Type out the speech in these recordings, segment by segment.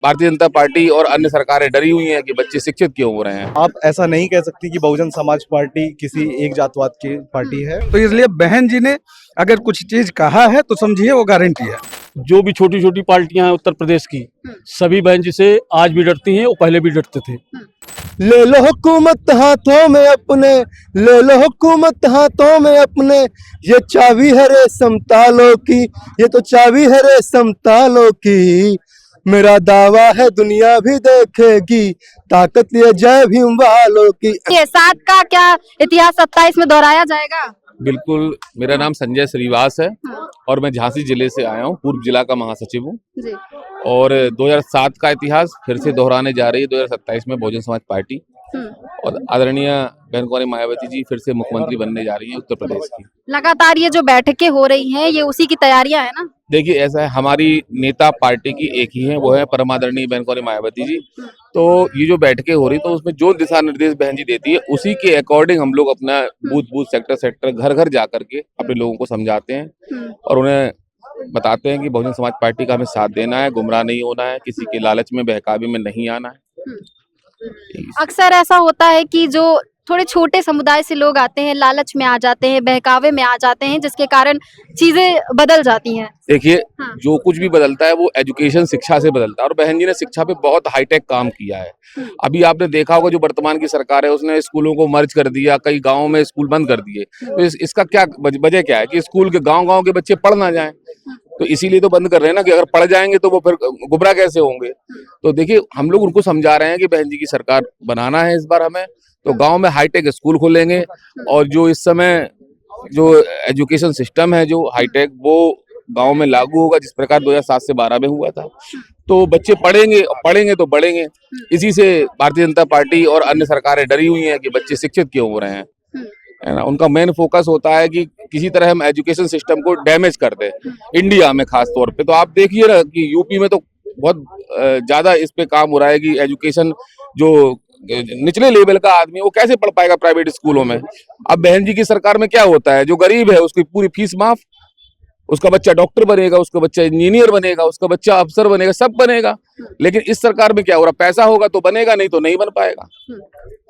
Bharatiya Janata party और अन्य सरकारें डरी हुई हैं कि बच्चे शिक्षित क्यों हो रहे हैं। आप ऐसा नहीं कह सकती कि बहुजन समाज पार्टी किसी एक जातवाद की पार्टी है। तो इसलिए बहन जी ने अगर कुछ चीज कहा है तो समझिए वो गारंटी है। जो भी छोटी छोटी पार्टियां हैं उत्तर प्रदेश की, सभी बहन जी से आज भी डरती हैं और पहले भी डरते थे। ले लो हुकूमत हाथों में अपने, ले लो हुकूमत हाथों में अपने, ये चाबी है रे समतालों की, ये तो चाबी है रे समतालों की। मेरा दावा है दुनिया भी देखेगी, ताकत लिए जय भीम वालों की। ये 7 का क्या इतिहास 27 में दोहराया जाएगा? बिल्कुल, मेरा नाम संजय श्रीवास है और मैं झांसी जिले से आया हूँ, पूर्व जिला का महासचिव हूँ। जी। और 2007 का इतिहास फिर से दोहराने जा रही है 2027 में बहुजन समाज पार्टी। और आदरणीय बहन कुमारी मायावती जी फिर से मुख्यमंत्री बनने जा रही है उत्तर प्रदेश की। लगातार ये जो बैठकें हो रही हैं, ये उसी की तैयारियां है ना? देखिए, ऐसा है, हमारी नेता पार्टी की एक ही है, वो है परम आदरणीय बहन कुमारी मायावती जी। तो ये जो बैठकें हो रही, तो उसमें जो दिशा निर्देश बहन जी देती है, उसी के अकॉर्डिंग हम लोग अपना बूथ सेक्टर सेक्टर घर घर जा करके अपने लोगों को समझाते हैं और उन्हें बताते हैं कि बहुजन समाज पार्टी का हमें साथ देना है, गुमराह नहीं होना है, किसी के लालच में बहकावे में नहीं आना है। अक्सर ऐसा होता है कि जो थोड़े छोटे समुदाय से लोग आते हैं, लालच में आ जाते हैं, बहकावे में आ जाते हैं, जिसके कारण चीजें बदल जाती हैं। देखिए, हाँ। जो कुछ भी बदलता है वो एजुकेशन शिक्षा से बदलता है और बहन जी ने शिक्षा पे बहुत हाईटेक काम किया है। अभी आपने देखा होगा जो वर्तमान की सरकार है उसने स्कूलों को मर्ज कर दिया, कई गाँव में स्कूल बंद कर दिए। तो इसका क्या वजह क्या है कि स्कूल के गाँव के बच्चे पढ़ ना जाए, तो इसीलिए तो बंद कर रहे हैं ना कि अगर पढ़ जाएंगे तो वो फिर गुमराह कैसे होंगे। तो देखिए, हम लोग उनको समझा रहे हैं कि बहन जी की सरकार बनाना है इस बार हमें, तो गांव में हाईटेक स्कूल खोलेंगे और जो इस समय जो एजुकेशन सिस्टम है जो हाईटेक, वो गांव में लागू होगा जिस प्रकार 2007 से 12 में हुआ था। तो बच्चे पढ़ेंगे तो बढ़ेंगे। इसी से भारतीय जनता पार्टी और अन्य सरकारें डरी हुई हैं कि बच्चे शिक्षित क्यों हो रहे हैं, है ना। उनका मेन फोकस होता है कि किसी तरह हम एजुकेशन सिस्टम को डैमेज कर दें, इंडिया में खास तौर पे। तो आप देखिए ना कि यूपी में तो बहुत ज्यादा इस पे काम हो रहा है कि एजुकेशन, जो निचले लेवल का आदमी वो कैसे पढ़ पाएगा प्राइवेट स्कूलों में। अब बहन जी की सरकार में क्या होता है, जो गरीब है उसकी पूरी फीस माफ, उसका बच्चा डॉक्टर बनेगा, उसका बच्चा इंजीनियर बनेगा, उसका बच्चा अफसर बनेगा, सब बनेगा। लेकिन इस सरकार में क्या हो रहा, पैसा होगा तो बनेगा, नहीं तो नहीं बन पाएगा।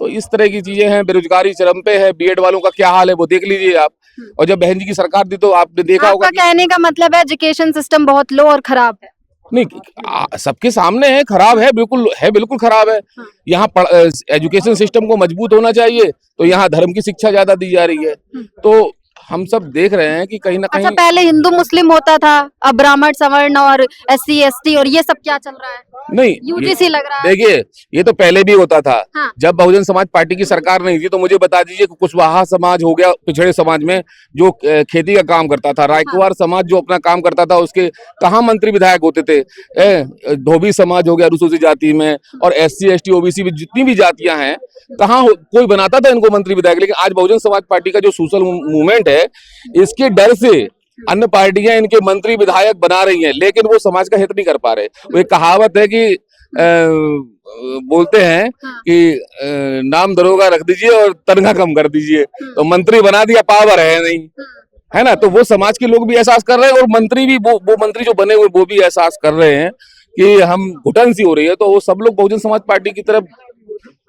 तो इस तरह की चीजें हैं। बेरोजगारी चरम पे है, बीएड वालों का क्या हाल है वो देख लीजिए आप। और जब बहन जी की सरकार थी तो आपने देखा होगा आपका कहने का मतलब है एजुकेशन सिस्टम बहुत लो और खराब है? नहीं, सबके सामने है, खराब है, बिल्कुल खराब है। यहाँ एजुकेशन सिस्टम को मजबूत होना चाहिए, तो यहाँ धर्म की शिक्षा ज्यादा दी जा रही है। तो हम सब देख रहे हैं कि कहीं ना कहीं। अच्छा, पहले हिंदू मुस्लिम होता था, अब ब्राह्मण सवर्ण और SC ST और ये सब क्या चल रहा है? नहीं, UGC लग रहा है। देखिए, ये तो पहले भी होता था। हाँ। जब बहुजन समाज पार्टी की सरकार नहीं थी तो मुझे बता दीजिए कि कुशवाहा समाज हो गया पिछड़े समाज में जो खेती का काम करता था, रायकुवार समाज जो अपना काम करता था, उसके कहाँ मंत्री विधायक होते थे। धोबी समाज हो गया अनुसूचित जाति में, और SC ST OBC में जितनी भी जातियां हैं, कहाँ कोई बनाता था इनको मंत्री विधायक। लेकिन आज बहुजन समाज पार्टी का जो सोशल मूवमेंट है, इसके डर से अन्य पार्टियां इनके मंत्री विधायक बना रही हैं, लेकिन वो समाज का हित नहीं कर पा रहे। वो एक कहावत है कि बोलते हैं कि नाम दरोगा रख दीजिए और तनख्वाह कम कर दीजिए, तो मंत्री बना दिया, पावर है नहीं, है ना। तो वो समाज के लोग भी एहसास कर रहे हैं और मंत्री भी वो मंत्री जो बने हुए वो भी एहसास कर रहे हैं कि हम घुटन सी हो रही है। तो वो सब लोग बहुजन समाज पार्टी की तरफ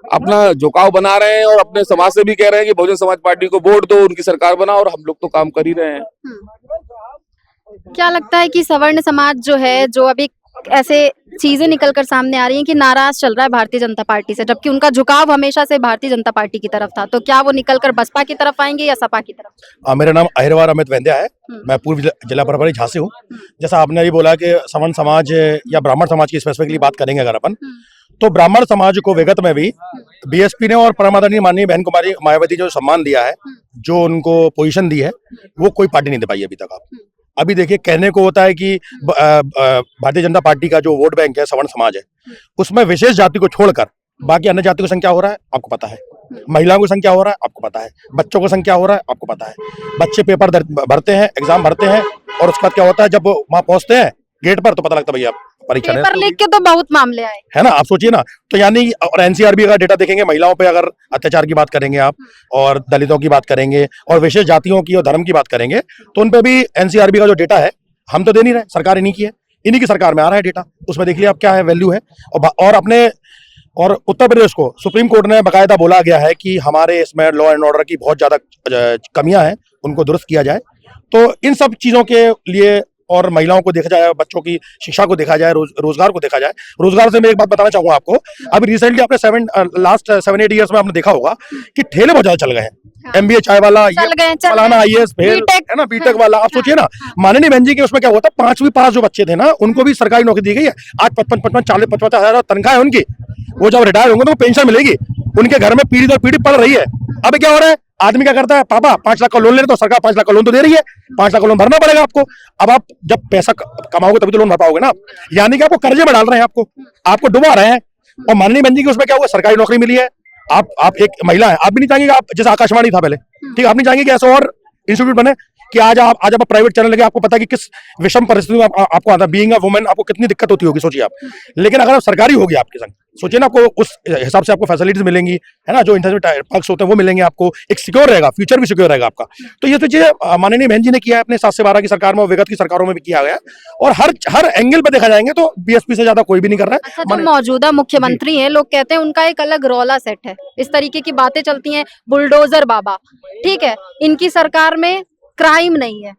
अपना झुकाव बना रहे हैं और अपने समाज से भी कह रहे हैं कि बहुजन समाज पार्टी को वोट दो, उनकी सरकार बनाओ, और हम लोग तो काम कर ही रहे हैं। क्या लगता है कि सवर्ण समाज जो है, जो अभी ऐसे चीजें निकलकर सामने आ रही हैं कि नाराज चल रहा है भारतीय जनता पार्टी से, जबकि उनका झुकाव हमेशा से भारतीय जनता पार्टी की तरफ था, तो क्या वो निकलकर बसपा की तरफ आएंगे या सपा की तरफ? मेरा नाम अहिरवार अमित वैद्या है। मैं पूर्व जिला प्रभारी झांसी हूँ। जैसा आपने अभी बोला कि सवर्ण समाज या ब्राह्मण समाज की स्पेसिफिकली बात करेंगे अगर अपन, तो ब्राह्मण समाज को विगत में भी बीएसपी ने और परम आदरणीय माननीय बहन कुमारी मायावती जो सम्मान दिया है, जो उनको पोजीशन दी है, वो कोई पार्टी नहीं दे पाई अभी तक। आप अभी देखिए, कहने को होता है कि भारतीय जनता पार्टी का जो वोट बैंक है सवर्ण समाज है, उसमें विशेष जाति को छोड़कर बाकी अन्य जाति की संख्या हो रहा है, आपको पता है। महिलाओं की संख्या हो रहा है, आपको पता है। बच्चों की संख्या हो रहा है, आपको पता है। बच्चे पेपर भरते हैं, एग्जाम भरते हैं, और उसके बाद क्या होता है, जब वहां पहुंचते हैं गेट पर तो पता लगता है भैया परीक्षा पेपर लीक के तो बहुत मामले आए, है ना। आप सोचिए ना, तो यानी, और एनसीआरबी का डेटा देखेंगे, महिलाओं पे अगर अत्याचार की बात करेंगे आप, और दलितों की बात करेंगे, और विशेष जातियों की और धर्म की बात करेंगे, तो उन पे भी एनसीआरबी का जो डेटा है हम तो दे नहीं रहे, सरकार ही नहीं की है। इन्हीं की सरकार में आ रहा है डेटा, उसमें देख लिया आप क्या है वैल्यू है। और उत्तर प्रदेश को सुप्रीम कोर्ट ने बाकायदा बोला गया है कि हमारे इसमें लॉ एंड ऑर्डर की बहुत ज्यादा कमियां हैं, उनको दुरुस्त किया जाए। तो इन सब चीजों के लिए और महिलाओं को देखा जाए, बच्चों की शिक्षा को देखा जाए, रोजगार को देखा जाए। रोजगार से मैं एक बात बताना चाहूंगा आपको, अभी रिसेंटली आपने लास्ट 7-8 ईयर्स में आपने देखा होगा कि ठेले बहुत ज्यादा चल गए हैं। MBA चाय वाला, फलाना IAS फेल है ना, बीटेक वाला। आप सोचिए ना, माननीय बहन जी के उसमें क्या हुआ था, 5वीं पास जो बच्चे थे ना, उनको भी सरकारी नौकरी दी गई है। आज 55-40-50 हजार तनख्वाह है उनकी। वो जब रिटायर होंगे तो पेंशन मिलेगी, उनके घर में पीढ़ी दर पीढ़ी पड़ रही है। अब क्या हो रहा है, आदमी क्या करता है, पापा 5 लाख का लोन ले रहे, तो सरकार 5 लाख का लोन तो दे रही है, 5 लाख का लोन भरना पड़ेगा आपको। अब आप जब पैसा कमाओगे तभी तो लोन भर पाओगे ना, यानी कि आपको कर्जे में डाल रहे हैं, आपको डुबा रहे हैं। और माननीय बहन जी की उसमें क्या हुआ, सरकारी नौकरी मिली है। आप एक महिला है, आप भी नहीं चाहेंगे, आप जैसे आकाशवाणी था पहले, ठीक है, आप नहीं चाहेंगे कि ऐसा और इंस्टीट्यूट बने कि आज आप प्राइवेट चैनल लगे, आपको पता है कि किस विषम परिस्थिति में आपको आता है, बीइंग अ वुमेन आपको कितनी दिक्कत होती होगी, सोचिए आप। लेकिन अगर आप सरकारी होगी आपके संग, सोचिए ना, आपको उस हिसाब से आपको फैसिलिटीज मिलेंगी, है ना, जो इंटरनेट पक्ष होते हैं वो मिलेंगे आपको, एक सिक्योर रहेगा, फ्यूचर भी सिक्योर रहेगा आपका। तो ये तो चीजें माननीय बहन जी ने किया है अपने 7 से 12 की सरकार में, विगत की सरकारों में भी किया गया, और हर एंगल पे देखा जाएंगे तो BSP से ज्यादा कोई भी नहीं कर रहा है। अच्छा, जो मौजूदा मुख्यमंत्री हैं, लोग कहते हैं उनका एक अलग रौला सेट है, इस तरीके की बातें चलती हैं, बुलडोजर बाबा, ठीक है, इनकी सरकार में क्राइम नहीं है।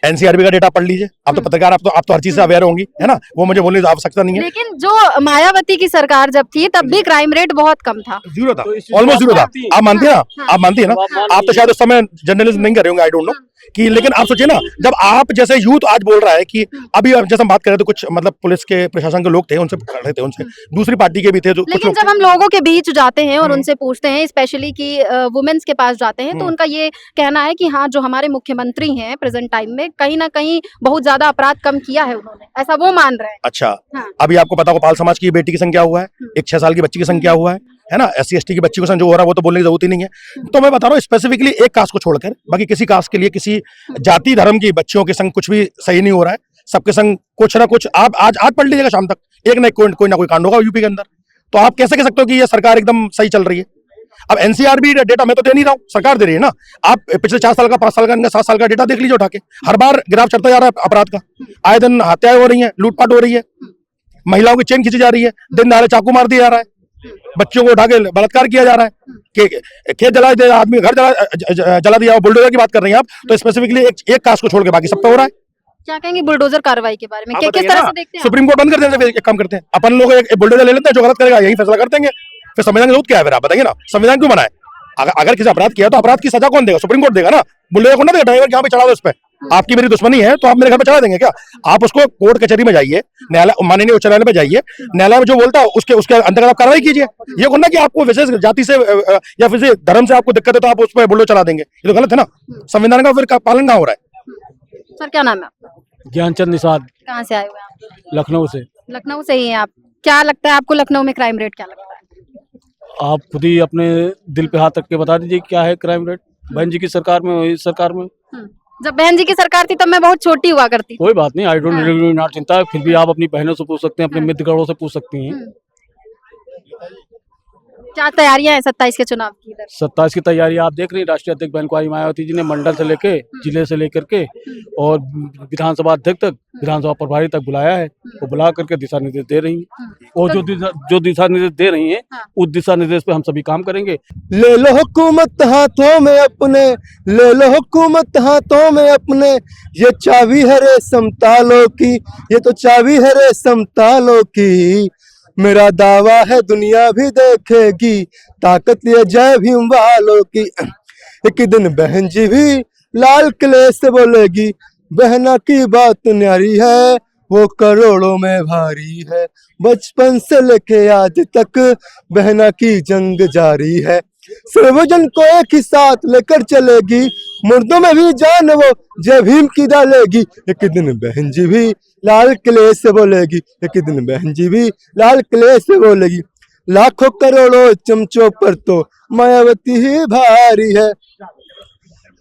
NCRB का डेटा पढ़ लीजिए, आप तो पत्रकार, आप तो हर चीज से अवेयर होंगी, है ना, वो मुझे बोलने की आवश्यकता नहीं है। लेकिन जो मायावती की सरकार जब थी तब भी क्राइम रेट बहुत कम था, जीरो था, ऑलमोस्ट जीरो था। आप मानते हैं ना, आप मानती है ना, आप तो शायद उस समय जर्नलिज्म नहीं कर रहे होंगे, आई डोंट नो कि, लेकिन आप सोचिए ना, जब आप जैसे यूथ आज बोल रहा है कि अभी जैसे हम बात कर रहे थे, कुछ मतलब पुलिस के प्रशासन के लोग थे, उनसे खड़े थे, उनसे दूसरी पार्टी के भी थे, जो लेकिन जब हम लोगों के बीच जाते हैं और उनसे पूछते हैं, स्पेशली कि वुमेन्स के पास जाते हैं, तो उनका ये कहना है कि हाँ, जो हमारे मुख्यमंत्री हैं प्रेजेंट टाइम में, कहीं ना कहीं बहुत ज्यादा अपराध कम किया है उन्होंने, ऐसा वो मान रहे हैं। अच्छा, हाँ। अभी आपको पता होगा पाल समाज की बेटी की संख्या हुआ है, एक 6 साल की बच्ची की संख्या हुआ है ना, SC ST की बच्ची को जो हो रहा है वो तो बोलने की जरूरत ही नहीं है। तो मैं बता रहा हूँ स्पेसिफिकली एक कास्ट को छोड़कर, बाकी किसी कास्ट के लिए, किसी जाति धर्म की बच्चियों के संग कुछ भी सही नहीं हो रहा है। सबके संग कुछ ना कुछ, आप आज पढ़ लीजिएगा, शाम तक एक ना कोई ना कोई कांड होगा यूपी के अंदर। तो आप कैसे कह सकते हो कि ये सरकार एकदम सही चल रही है? अब NCRB डेटा मैं तो दे नहीं रहा हूँ, सरकार दे रही है ना। आप पिछले 4 साल का, 5 साल का, 7 साल का डेटा देख लीजिए उठा के, हर बार ग्राफ चढ़ता जा रहा है अपराध का। आए दिन हत्याएं हो रही है, लूटपाट हो रही है, महिलाओं की चेन खींची जा रही है, दिन दहाड़े चाकू मार दिया जा रहा है, बच्चों को उठा के बलात्कार किया जा रहा है, खेत जला दिया, आदमी घर जला दिया, बुलडोजर की बात कर रही हैं आप, तो स्पेसिफिकली एक कास्ट को छोड़ के बाकी सब पे हो रहा है। क्या कहेंगे बुलडोजर कार्रवाई के बारे में, आप किस बताइए तरह ना, से देखते हैं? सुप्रीम कोर्ट बंद कर देते हैं, एक काम करते हैं अपन लोग, एक बुलडोजर ले लेते हैं, जो गलत करेगा यही फैसला कर देंगे, फिर संविधान की जरूरत क्या है? फिर आप बताइए ना, संविधान क्यों बनाए? अगर किसी अपराध किया तो अपराध की सजा कौन देगा? सुप्रीम कोर्ट देगा ना, बुलडोजर को ना देगा, ड्राइवर यहाँ पे चढ़ा दो उस पर। आपकी मेरी दुश्मनी है तो आप मेरे घर पे चढ़ा देंगे क्या? आप उसको कोर्ट कचहरी में जाइए, न्यायालय, माननीय उच्च न्यायालय में जाइए, न्यायालय में जो बोलता है उसके अंतर्गत आप कार्रवाई कीजिए। ये कहना कि आपको विशेष जाति से या फिर धर्म से आपको दिक्कत है तो आप उस पर बुलडोजर चला देंगे, ये तो गलत है ना। संविधान का फिर पालन कहाँ हो रहा है? सर क्या नाम है आपका? ज्ञानचंद निषाद, कहाँ से आए हुए हैं आप? लखनऊ से। लखनऊ से ही हैं आप। क्या लगता है आपको लखनऊ में क्राइम रेट क्या लगता है? आप खुद ही अपने दिल पे हाथ रख के बता दीजिए क्या है क्राइम रेट बहन जी की सरकार में, इस सरकार में। जब बहन जी की सरकार थी तब मैं बहुत छोटी हुआ करती थी। कोई बात नहीं, आई डोंट रियली नॉट चिंता, फिर भी आप अपनी बहनों से पूछ सकते हैं, अपने मित्रगणों से पूछ सकती हैं। क्या तैयारियां हैं 27 के चुनाव की? इधर 27 की तैयारी आप देख रही हैं, राष्ट्रीय अध्यक्ष बहन कुमारी मायावती जी ने मंडल से लेके, जिले से लेकर के और विधानसभा अध्यक्ष तक, विधानसभा प्रभारी तक बुलाया है, वो बुला करके दिशा निर्देश दे रही हैं, और जो दिशा निर्देश दे रही हैं उस दिशा निर्देश पे हम सभी काम करेंगे। ले लो हुकूमत हाथों में अपने, ले लो हुकूमत हाथों में अपने, ये चाबी है रे समतालों की, ये तो चाबी है रे समतालों की। मेरा दावा है दुनिया भी देखेगी, ताकत ये जय भीम वालों की। एक दिन बहन जी भी लाल किले से बोलेगी, बहना की बात न्यारी है, वो करोड़ों में भारी है। बचपन से लेके आज तक बहना की जंग जारी है, सर्वजन को एक ही साथ लेकर चलेगी, मुर्दों में भी जान वो जय भीम की डालेगी। एक दिन बहन जी भी लाल किले से बोलेगी, एक दिन बहन जी भी लाल किले से बोलेगी। लाखों करोड़ों चमचों पर तो मायावती ही भारी है,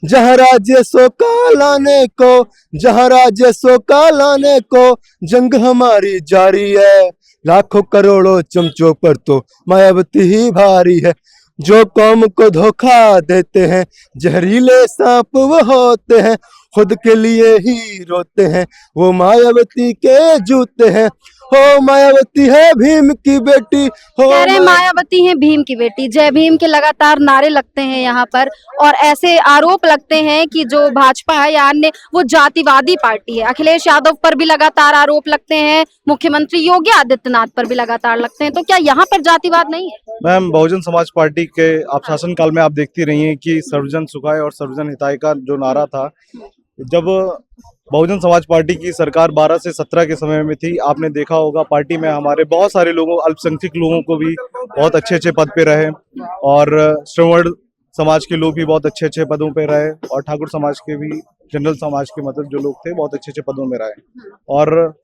जहाँ राज्य सो का लाने को, जहाँ राज्य सो का लाने को जंग हमारी जारी है। लाखों करोड़ों चमचों पर तो मायावती ही भारी है। जो कौम को धोखा देते हैं, जहरीले सांप वो होते हैं, खुद के लिए ही रोते हैं, वो मायावती के जूते हैं। हो मायावती है भीम की बेटी, हो कह रहे हैं मायावती हैं भीम की बेटी। जय भीम के लगातार नारे लगते हैं यहाँ पर और ऐसे आरोप लगते हैं कि जो भाजपा है या अन्य वो जातिवादी पार्टी है। अखिलेश यादव पर भी लगातार आरोप लगते हैं, मुख्यमंत्री योगी आदित्यनाथ पर भी लगातार लगते हैं। तो क्या यहाँ पर जातिवाद नहीं है? मैम, बहुजन समाज पार्टी के आप शासन काल में आप देखती रही हैं कि सर्वजन सुखाय और सर्वजन हिताय का जो नारा था, जब बहुजन समाज पार्टी की सरकार 12 से 17 के समय में थी, आपने देखा होगा पार्टी में हमारे बहुत सारे लोगों, अल्पसंख्यक लोगों को भी बहुत अच्छे अच्छे पद पे रहे और श्रवण समाज के लोग भी बहुत अच्छे अच्छे पदों पे रहे और ठाकुर समाज के भी, जनरल समाज के मतलब जो लोग थे बहुत अच्छे अच्छे पदों में रहे। और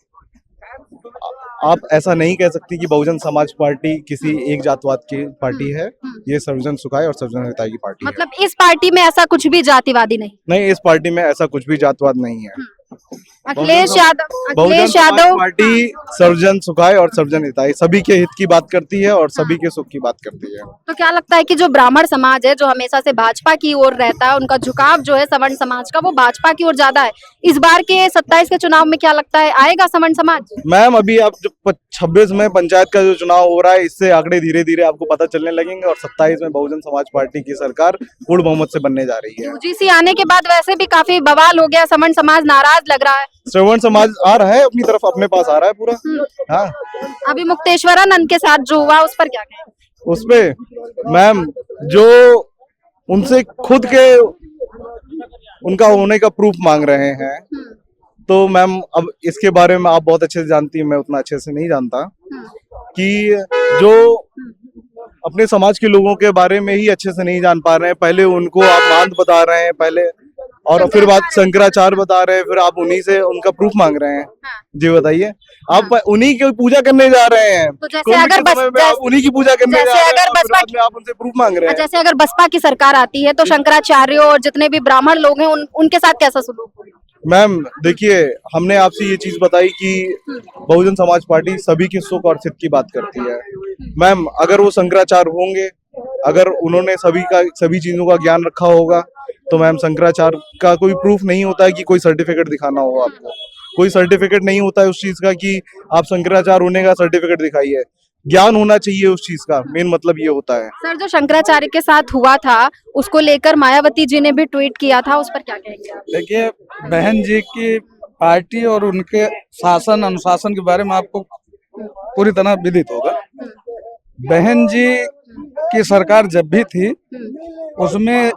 आप ऐसा नहीं कह सकती कि बहुजन समाज पार्टी किसी एक जातवाद की पार्टी है। ये सर्वजन सुखाय और सर्वजन हिताय की पार्टी है। मतलब इस पार्टी में ऐसा कुछ भी जातिवादी नहीं? नहीं, इस पार्टी में ऐसा कुछ भी जातवाद नहीं है। अखिलेश यादव बहुजन समाज पार्टी सर्वजन सुखाय और सर्वजन हिताय सभी के हित की बात करती है और सभी के सुख की बात करती है। तो क्या लगता है कि जो ब्राह्मण समाज है, जो हमेशा से भाजपा की ओर रहता है, उनका झुकाव जो है सवर्ण समाज का वो भाजपा की ओर ज्यादा है। इस बार के 27 के चुनाव में क्या लगता है आएगा सवर्ण समाज? मैम, अभी आप जो 26 में पंचायत का जो चुनाव हो रहा है, इससे आंकड़े धीरे धीरे आपको पता चलने लगेंगे और 27 में बहुजन समाज पार्टी की सरकार पूर्ण बहुमत से बनने जा रही है। यूजीसी आने के बाद वैसे भी काफी बवाल हो गया, सवर्ण समाज नाराज लग रहा है। श्रवण समाज आ रहा है अपनी तरफ, अपने पास आ रहा है पूरा। हाँ, अभी मुक्तेश्वरानंद के साथ जो हुआ उस पर क्या कहें? उस पे मैम, जो उनसे खुद के उनका होने का प्रूफ मांग रहे हैं, तो मैम अब इसके बारे में आप बहुत अच्छे से जानती हैं, मैं उतना अच्छे से नहीं जानता कि जो अपने समाज के लोगों के बारे में ही अच्छे से नहीं जान पा रहे हैं। पहले उनको आप मांद बता रहे हैं पहले, और फिर बात शंकराचार्य बता रहे हैं, फिर आप उन्हीं से उनका प्रूफ मांग रहे हैं। जी बताइए, आप उन्हीं की पूजा करने जा रहे हैं। तो जैसे अगर आप उन्हीं की पूजा करने जा रहे हैं, बसपा में आप उनसे प्रूफ मांग रहे हैं। जैसे अगर बसपा की सरकार आती है तो शंकराचार्यों और जितने भी ब्राह्मण लोग हैं उनके साथ कैसा सलूक होगा? मैम देखिए, हमने आपसे ये चीज बताई कि बहुजन समाज पार्टी सभी के सुख और हित की बात करती है। मैम, अगर वो शंकराचार्य होंगे, अगर उन्होंने सभी चीजों का ज्ञान रखा होगा, तो मैम शंकराचार्य का कोई प्रूफ नहीं होता है कि कोई सर्टिफिकेट दिखाना हो आपको। कोई सर्टिफिकेट नहीं होता है उस चीज का कि आप शंकराचार्य होने का सर्टिफिकेट दिखाइए। ज्ञान होना चाहिए उस चीज का, मेन मतलब ये होता है। सर, जो शंकराचार्य के साथ हुआ था उसको लेकर मायावती जी ने भी ट्वीट किया था, उस पर क्या कहेंगे आप? देखिए, बहन जी की पार्टी और उनके शासन अनुशासन के बारे में आपको पूरी तरह विदित होगा। बहन जी की सरकार जब भी थी उसमें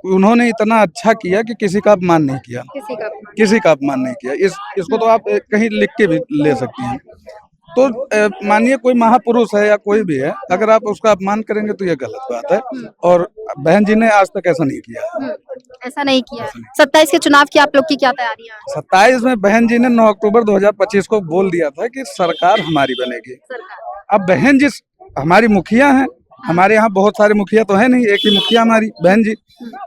उन्होंने इतना अच्छा किया कि किसी का अपमान नहीं किया, किसी का अपमान नहीं किया। इसको तो आप कहीं लिख के भी ले सकती हैं। तो मानिए कोई महापुरुष है या कोई भी है, अगर आप उसका अपमान करेंगे तो ये गलत बात है, और बहन जी ने आज तक ऐसा नहीं किया। ऐसा नहीं किया। 27 के चुनाव की आप लोग की क्या तैयारियां हैं? 27 में बहन जी ने 9 अक्टूबर 2025 को बोल दिया था कि सरकार हमारी बनेगी। अब बहन जी हमारी मुखिया हैं, हमारे यहाँ बहुत सारे मुखिया तो है नहीं, एक ही मुखिया हमारी बहन जी।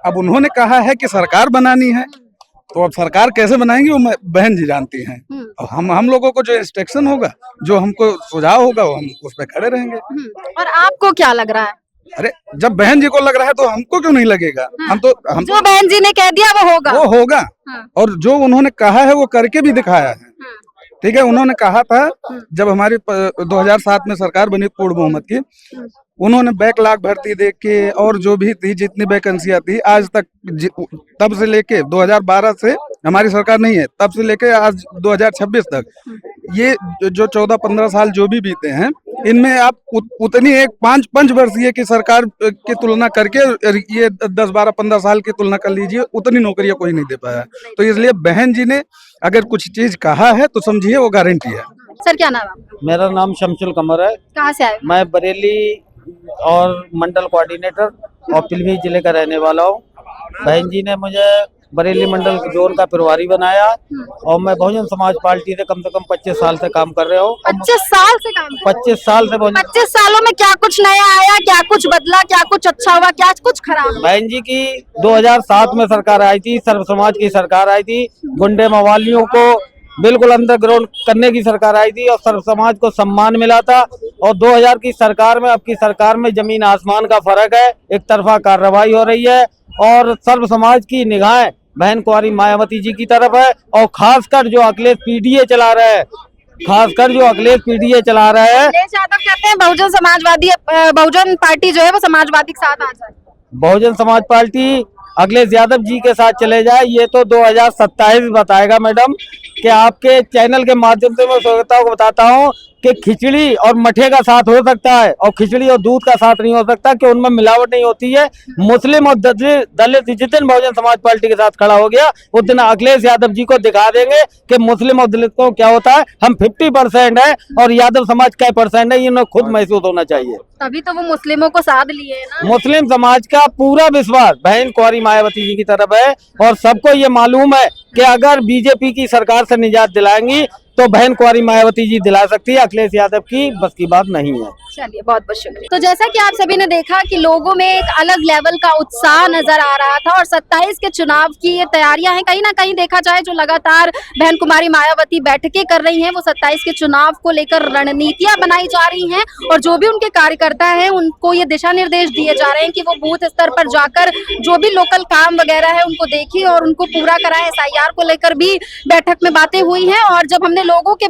अब उन्होंने कहा है कि सरकार बनानी है, तो अब सरकार कैसे बनाएंगे वो बहन जी जानती हैं। और हम लोगों को जो इंस्ट्रक्शन होगा, जो हमको सुझाव होगा, वो हम उस पर खड़े रहेंगे। और आपको क्या लग रहा है? अरे, जब बहन जी को लग रहा है तो हमको क्यों नहीं लगेगा? हम जो बहन जी ने कह दिया वो होगा। और जो उन्होंने कहा है वो करके भी दिखाया है। ठीक है, उन्होंने कहा था जब हमारी 2007 में सरकार बनी पूर्ण बहुमत की, उन्होंने बैकलॉग भर्ती देख के और जो भी थी, जितनी वैकेंसियां थी आज तक, तब से लेके 2012 से हमारी सरकार नहीं है, तब से लेके आज 2026 तक, ये जो 14-15 साल जो भी बीते हैं, इनमें आप उतनी एक 5 वर्षीय की सरकार की तुलना करके ये 10-12-15 साल की तुलना कर लीजिए, उतनी नौकरियां कोई नहीं दे पाया। तो इसलिए बहन जी ने अगर कुछ चीज कहा है तो समझिए वो गारंटी है। सर, क्या नाम है आपका? मेरा नाम शमशुल कमर है। कहाँ से आए? मैं बरेली और मंडल कोऑर्डिनेटर और पीलीभीत जिले का रहने वाला हूँ। बहन जी ने मुझे बरेली मंडल जोन का प्रभारी बनाया और मैं बहुजन समाज पार्टी से कम 25 साल से काम कर रहा हूँ। 25 साल से काम? 25 साल से। 25 सालों में क्या कुछ नया आया, क्या कुछ बदला, क्या कुछ अच्छा हुआ, क्या कुछ खराब? बहन जी की 2007 में सरकार आई थी, सर्व समाज की सरकार आई थी, गुंडे मवालियों को बिल्कुल अंडरग्राउंड करने की सरकार आई थी और सर्व समाज को सम्मान मिला था। और 2000 की सरकार में, अब की सरकार में जमीन आसमान का फर्क है। एक तरफा कार्रवाई हो रही है और सर्व समाज की निगाहें बहन कुंवारी मायावती जी की तरफ है। और खासकर जो अखिलेश पीडीए चला रहा है, अखिलेश यादव कहते हैं बहुजन पार्टी जो है वो समाजवादी के साथ आ जाए। बहुजन समाज पार्टी अखिलेश यादव जी के साथ चले जाए, ये तो 2027 बताएगा मैडम। कि आपके चैनल के माध्यम से मैं श्रोताओं को बताता हूँ कि खिचड़ी और मठे का साथ हो सकता है और खिचड़ी और दूध का साथ नहीं हो सकता, कि उनमें मिलावट नहीं होती है। मुस्लिम और दलित जिस दिन बहुजन समाज पार्टी के साथ खड़ा हो गया उस दिन अखिलेश यादव जी को दिखा देंगे कि मुस्लिम और दलित को क्या होता है। हम 50% है और यादव समाज क्या % है, ये उन्हें खुद महसूस होना चाहिए। तभी तो वो मुस्लिमों को साध लिए है ना। मुस्लिम समाज का पूरा विश्वास बहन कुंवारी मायावती जी की तरफ है और सबको ये मालूम है कि अगर बीजेपी की सरकार से निजात दिलाएंगी तो बहन कुंवारी मायावती जी दिला सकती है, अखिलेश यादव की बस की बात नहीं है। चलिए, बहुत बहुत शुक्रिया। तो जैसा कि आप सभी ने देखा कि लोगों में एक अलग लेवल का उत्साह नजर आ रहा था और 27 के चुनाव की ये तैयारियां हैं। कहीं ना कहीं देखा जाए जो लगातार बहन कुमारी मायावती बैठकें कर रही हैं, वो 27 के चुनाव को लेकर रणनीतियां बनाई जा रही हैं और जो भी उनके कार्यकर्ता हैं उनको ये दिशा निर्देश दिए जा रहे हैं कि वो बूथ स्तर पर जाकर जो भी लोकल काम वगैरह है उनको देखिए और उनको पूरा कराएं। SIR को लेकर भी बैठक में बातें हुई हैं और जब हमने लोगों के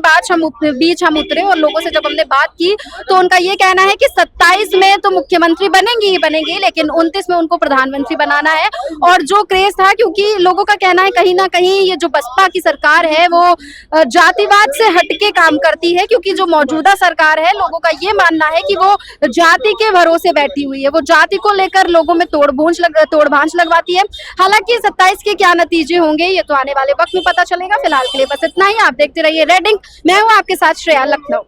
बीच हम उतरे और लोगों से जब हमने बात की तो उनका ये कहना है कि 27 में तो मुख्यमंत्री बनेंगी ही बनेंगी, लेकिन 29 में उनको प्रधानमंत्री बनाना है। और जो क्रेज था, क्योंकि लोगों का कहना है कहीं ना कहीं ये जो बसपा की सरकार है वो जातिवाद से हटके काम करती है, क्योंकि जो मौजूदा सरकार है लोगों का ये मानना है कि वो जाति के भरोसे बैठी हुई है, वो जाति को लेकर लोगों में तोड़ भांज लगवाती है। हालांकि 27 के क्या नतीजे होंगे ये तो आने वाले वक्त में पता चलेगा। फिलहाल के लिए बस इतना ही। आप देखते रहिए रेड इंक। मैं हूँ आपके साथ श्रेया, लखनऊ।